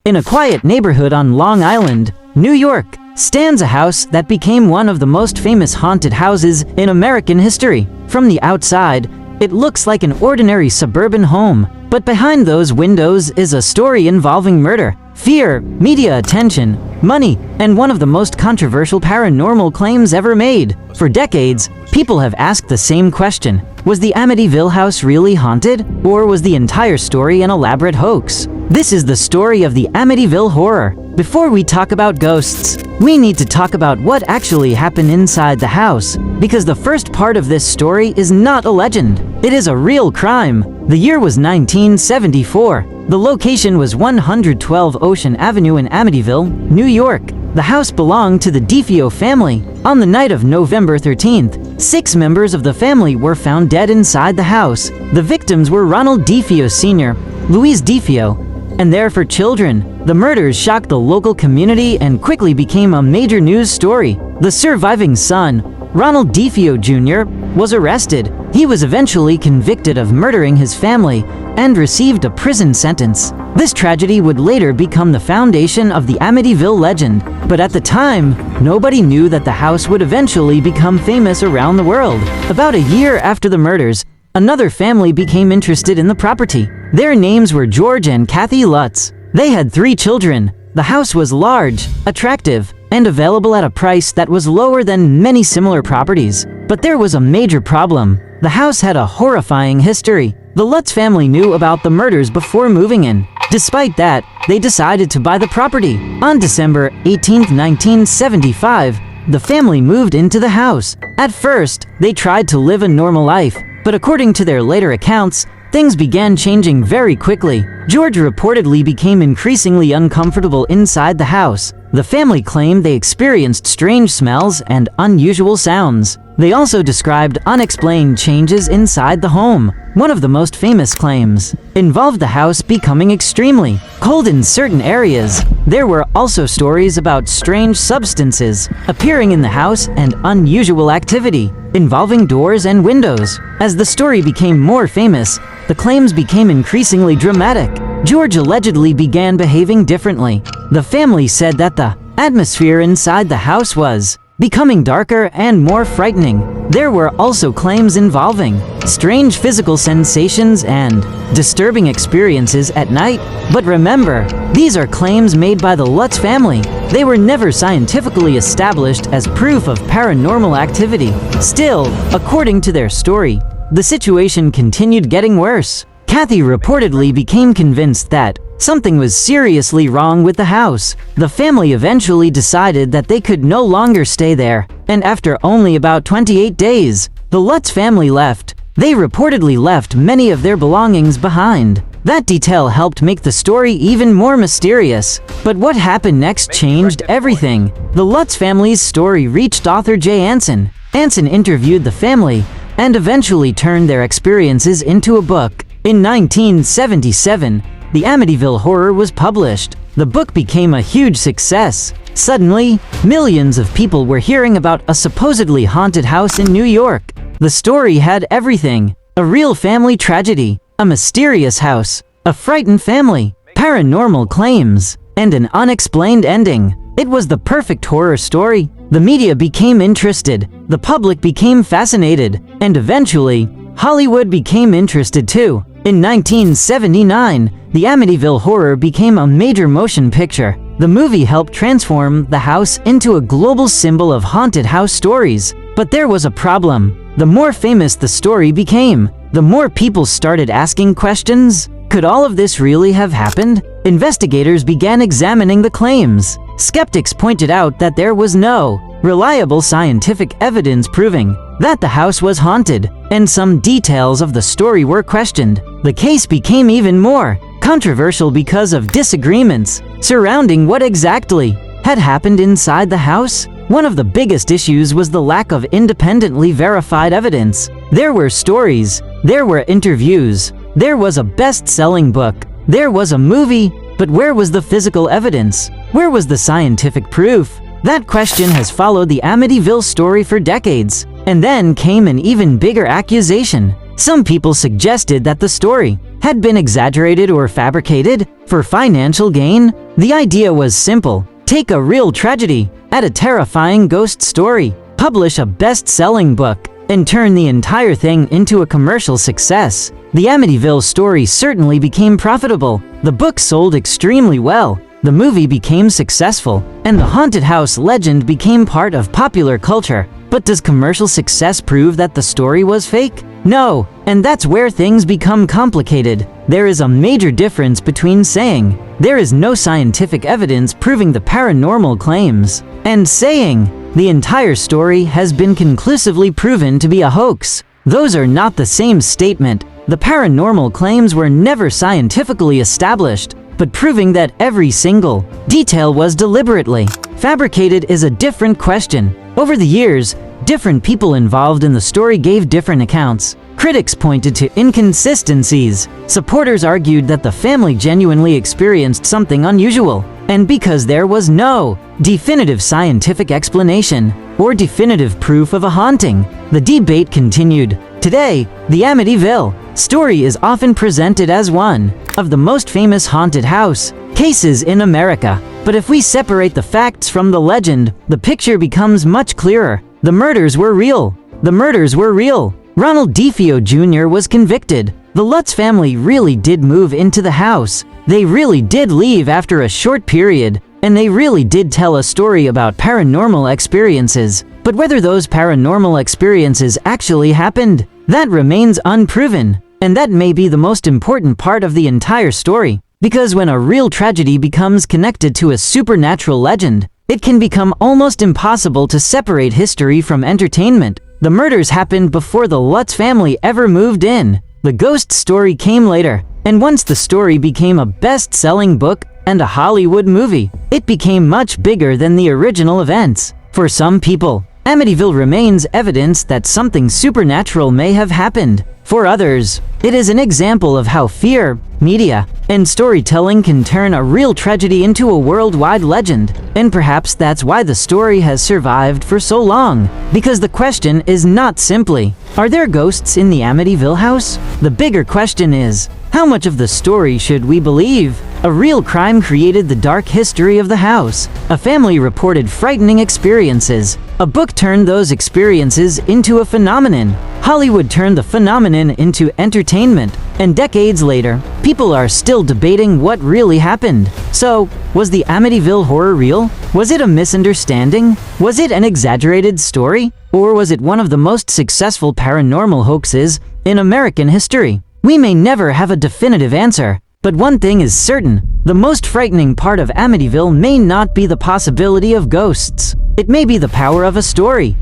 In a quiet neighborhood on Long Island, New York, stands a house that became one of the most famous haunted houses in American history. From the outside, it looks like an ordinary suburban home, but behind those windows is a story involving murder, fear, media attention, money, and one of the most controversial paranormal claims ever made. For decades, people have asked the same question: was the Amityville house really haunted, or was the entire story an elaborate hoax? This is the story of the Amityville Horror. Before we talk about ghosts, we need to talk about what actually happened inside the house, because the first part of this story is not a legend. It is a real crime. The year was 1974. The location was 112 Ocean Avenue in Amityville, New York. The house belonged to the DeFeo family. On the night of November 13th, 6 members of the family were found dead inside the house. The victims were Ronald DeFeo Sr., Louise DeFeo, and their 4 children. The murders shocked the local community and quickly became a major news story. The surviving son, Ronald DeFeo Jr., was arrested. He was eventually convicted of murdering his family and received a prison sentence. This tragedy would later become the foundation of the Amityville legend, but at the time, nobody knew that the house would eventually become famous around the world. About a year after the murders, another family became interested in the property. Their names were George and Kathy Lutz. They had 3 children. The house was large, attractive, and available at a price that was lower than many similar properties. But there was a major problem. The house had a horrifying history. The Lutz family knew about the murders before moving in. Despite that, they decided to buy the property. On December 18, 1975, the family moved into the house. At first, they tried to live a normal life, but according to their later accounts, things began changing very quickly. George reportedly became increasingly uncomfortable inside the house. The family claimed they experienced strange smells and unusual sounds. They also described unexplained changes inside the home. One of the most famous claims involved the house becoming extremely cold in certain areas. There were also stories about strange substances appearing in the house and unusual activity involving doors and windows. As the story became more famous, the claims became increasingly dramatic. George allegedly began behaving differently. The family said that the atmosphere inside the house was becoming darker and more frightening. There were also claims involving strange physical sensations and disturbing experiences at night. But remember, these are claims made by the Lutz family. They were never scientifically established as proof of paranormal activity. Still, according to their story, the situation continued getting worse. Kathy reportedly became convinced that something was seriously wrong with the house. The family eventually decided that they could no longer stay there, and after only about 28 days, the Lutz family left. They reportedly left many of their belongings behind. That detail helped make the story even more mysterious. But what happened next changed everything. The Lutz family's story reached author Jay Anson. Anson interviewed the family and eventually turned their experiences into a book. In 1977, The Amityville Horror was published. The book became a huge success. Suddenly, millions of people were hearing about a supposedly haunted house in New York. The story had everything: a real family tragedy, a mysterious house, a frightened family, paranormal claims, and an unexplained ending. It was the perfect horror story. The media became interested, the public became fascinated, and eventually, Hollywood became interested too. In 1979, The Amityville Horror became a major motion picture. The movie helped transform the house into a global symbol of haunted house stories. But there was a problem. The more famous the story became, the more people started asking questions. Could all of this really have happened? Investigators began examining the claims. Skeptics pointed out that there was no reliable scientific evidence proving that the house was haunted, and some details of the story were questioned. The case became even more controversial because of disagreements surrounding what exactly had happened inside the house. One of the biggest issues was the lack of independently verified evidence. There were stories, there were interviews, there was a best-selling book, there was a movie, but where was the physical evidence? Where was the scientific proof? That question has followed the Amityville story for decades. And then came an even bigger accusation. Some people suggested that the story had been exaggerated or fabricated for financial gain? The idea was simple. Take a real tragedy, add a terrifying ghost story, publish a best-selling book, and turn the entire thing into a commercial success. The Amityville story certainly became profitable. The book sold extremely well. The movie became successful, and the haunted house legend became part of popular culture. But does commercial success prove that the story was fake? No, and that's where things become complicated. There is a major difference between saying, "There is no scientific evidence proving the paranormal claims," and saying, "The entire story has been conclusively proven to be a hoax." Those are not the same statement. The paranormal claims were never scientifically established, but proving that every single detail was deliberately fabricated is a different question. Over the years, different people involved in the story gave different accounts. Critics pointed to inconsistencies. Supporters argued that the family genuinely experienced something unusual, and because there was no definitive scientific explanation or definitive proof of a haunting, the debate continued. Today, the Amityville story is often presented as one of the most famous haunted house cases in America. But if we separate the facts from the legend, the picture becomes much clearer. The murders were real. The murders were real. Ronald DeFeo Jr. was convicted. The Lutz family really did move into the house. They really did leave after a short period, and they really did tell a story about paranormal experiences. But whether those paranormal experiences actually happened, that remains unproven. And that may be the most important part of the entire story. Because when a real tragedy becomes connected to a supernatural legend, it can become almost impossible to separate history from entertainment. The murders happened before the Lutz family ever moved in. The ghost story came later, and once the story became a best-selling book and a Hollywood movie, it became much bigger than the original events. For some people, Amityville remains evidence that something supernatural may have happened. For others, it is an example of how fear, media, and storytelling can turn a real tragedy into a worldwide legend. And perhaps that's why the story has survived for so long. Because the question is not simply, are there ghosts in the Amityville house? The bigger question is, how much of the story should we believe? A real crime created the dark history of the house. A family reported frightening experiences. A book turned those experiences into a phenomenon. Hollywood turned the phenomenon into entertainment. And decades later, people are still debating what really happened. So, was the Amityville Horror real? Was it a misunderstanding? Was it an exaggerated story? Or was it one of the most successful paranormal hoaxes in American history? We may never have a definitive answer, but one thing is certain. The most frightening part of Amityville may not be the possibility of ghosts. It may be the power of a story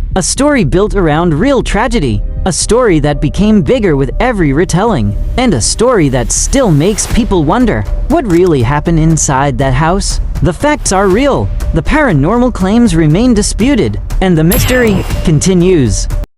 built around real tragedy, a story that became bigger with every retelling, and a story that still makes people wonder, what really happened inside that house? The facts are real, the paranormal claims remain disputed, and the mystery continues.